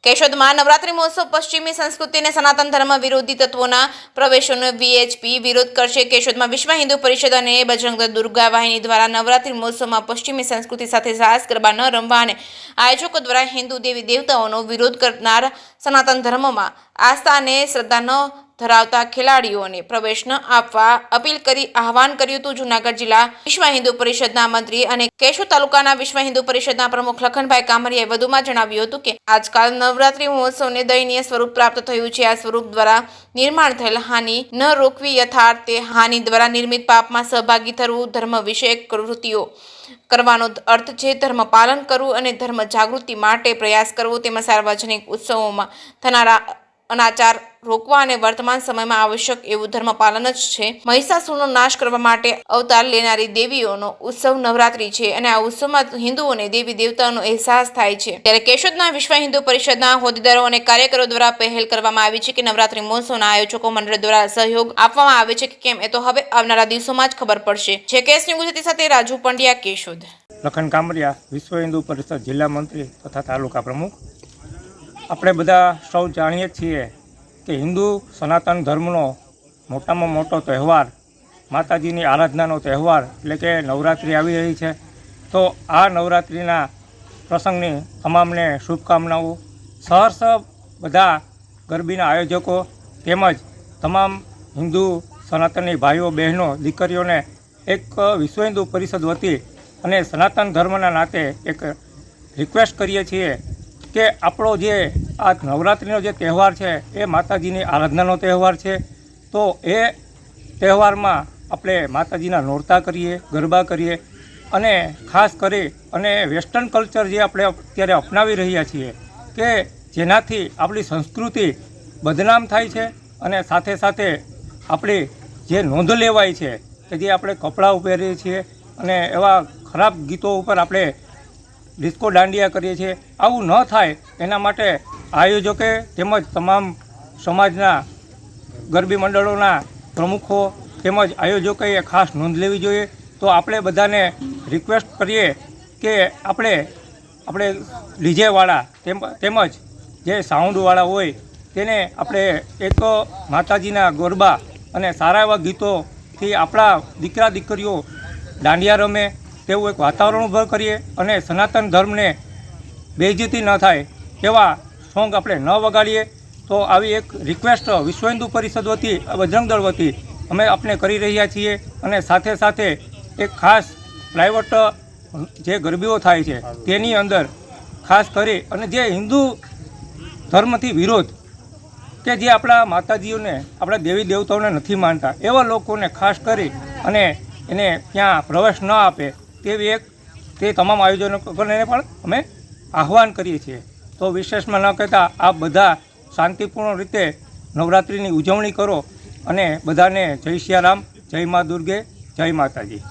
કેશોદમાં નવરાત્રી મહોત્સવ પશ્ચિમી સંસ્કૃતિ અને સનાતન ધર્મ વિરોધી તત્વોના પ્રવેશોનો વીએચપી વિરોધ કરશે। કેશોદમાં વિશ્વ હિન્દુ પરિષદ અને બજરંગ દળ દુર્ગા વાહિની દ્વારા નવરાત્રી મહોત્સવમાં પશ્ચિમી સંસ્કૃતિ સાથે રાસ ગરબા ન રમવા અને આયોજકો દ્વારા હિન્દુ દેવી દેવતાઓનો વિરોધ કરનાર સનાતન ધર્મમાં આસ્થા અને શ્રદ્ધા ન ધરાવતા ખેલાડીઓને પ્રવેશ ન આપવા અપીલ કરી આહવાન કર્યું હતું। જૂનાગઢ જિલ્લા વિશ્વ હિન્દુ પરિષદના મંત્રી અને કેશોદ તાલુકાના વિશ્વ હિન્દુ પરિષદના પ્રમુખ લખનભાઈ કામરિયાએ વધુમાં જણાવ્યું હતું કે આજકાલ નવરાત્રી મહોત્સવને દયનીય સ્વરૂપ પ્રાપ્ત થયું છે। આ સ્વરૂપ દ્વારા નિર્માણ થયેલ હાનિ ન રોકવી યથાર્થ તે હાનિ દ્વારા નિર્મિત પાપમાં સહભાગી થવું ધર્મ વિષયક પ્રવૃત્તિઓ કરવાનો અર્થ છે। ધર્મ પાલન કરવું અને ધર્મ જાગૃતિ માટે પ્રયાસ કરવો તેમજ સાર્વજનિક ઉત્સવોમાં થનારા અનાચાર રોકવા અને વર્તમાન સમયમાં આવશ્યક એવું ધર્મ પાલન જ છે। મહિષાસુરનો નાશ કરવા માટે અવતાર લેનારી દેવીઓનો ઉત્સવ નવરાત્રી છે અને આ ઉત્સવમાં હિન્દુઓને દેવી દેવતાઓનો અહેસાસ થાય છે। ત્યારે કેશોદના વિશ્વ હિન્દુ પરિષદના હોદ્દેદારો અને કાર્યકરો દ્વારા પહેલ કરવામાં આવી છે કે નવરાત્રી મહોત્સવના આયોજકો મંડળ દ્વારા સહયોગ આપવામાં આવે છે કે કેમ એ તો હવે આવનારા દિવસોમાં જ ખબર પડશે। જે કેસ ન્યૂઝ સાથે રાજુ પંડ્યા, કેશોદ। લખન કામરિયા, વિશ્વ હિન્દુ પરિષદ જિલ્લા મંત્રી તથા તાલુકા પ્રમુખ। આપણે બધા સૌ જાણીએ છીએ કે હિન્દુ સનાતન ધર્મનો મોટામાં મોટો તહેવાર, માતાજીની આરાધનાનો તહેવાર એટલે કે નવરાત્રિ આવી રહી છે। તો આ નવરાત્રિના પ્રસંગની તમામને શુભકામનાઓ। સહર્ષ બધા ગરબીના આયોજકો તેમજ તમામ હિન્દુ સનાતની ભાઈઓ બહેનો દીકરીઓને એક વિશ્વ હિન્દુ પરિષદ વતી અને સનાતન ધર્મના નાતે એક રિક્વેસ્ટ કરીએ છીએ કે આપણો જે આ નવરાત્રિનો જે તહેવાર છે એ માતાજીની આરાધનાનો તહેવાર છે। તો એ તહેવારમાં આપણે માતાજીના નોરતા કરીએ, ગરબા કરીએ અને ખાસ કરી અને વેસ્ટર્ન કલ્ચર જે આપણે અત્યારે અપનાવી રહ્યા છીએ કે જેનાથી આપણી સંસ્કૃતિ બદનામ થાય છે અને સાથે સાથે આપણી જે નોંધ લેવાય છે કે જે આપણે કપડાં પહેરીએ છીએ અને એવા ખરાબ ગીતો ઉપર આપણે ડિસ્કો દાંડિયા કરીએ છીએ, આવું ન થાય એના માટે આયોજકે તેમજ તમામ સમાજના ગરબી મંડળોના પ્રમુખો તેમજ આયોજકોએ ખાસ નોંધ લેવી જોઈએ। તો આપણે બધાને રિક્વેસ્ટ કરીએ કે આપણે ડીજેવાળા તેમજ જે સાઉન્ડવાળા હોય તેને આપણે એક માતાજીના ગરબા અને સારા એવા ગીતોથી આપણા દીકરા દીકરીઓ દાંડિયા રમે તેવું એક વાતાવરણ ઊભું કરીએ અને સનાતન ધર્મને બેઇજ્જતી ન થાય એવા સોંગ આપણે ન વગાડીએ। તો આવી એક રિક્વેસ્ટ વિશ્વ હિન્દુ પરિષદ વતી બજરંગ દળ વતી અમે આપણે કરી રહ્યા છીએ અને સાથે સાથે એક ખાસ પ્રાઇવેટ જે ગરબીઓ થાય છે તેની અંદર ખાસ કરી અને જે હિન્દુ ધર્મથી વિરોધ કે જે આપણા માતાજીઓને આપણા દેવી દેવતાઓને નથી માનતા એવા લોકોને ખાસ કરી અને એને ત્યાં પ્રવેશ ન આપે તેવી તે તમામ આયોજકોને પણ અમે આહવાન કરીએ છીએ। તો વિશેષમાં ન કહેતા આપ બધા શાંતિપૂર્ણ રીતે નવરાત્રિની ઉજવણી કરો અને બધાને જય સિયારામ, જય મા દુર્ગે, જય માતાજી।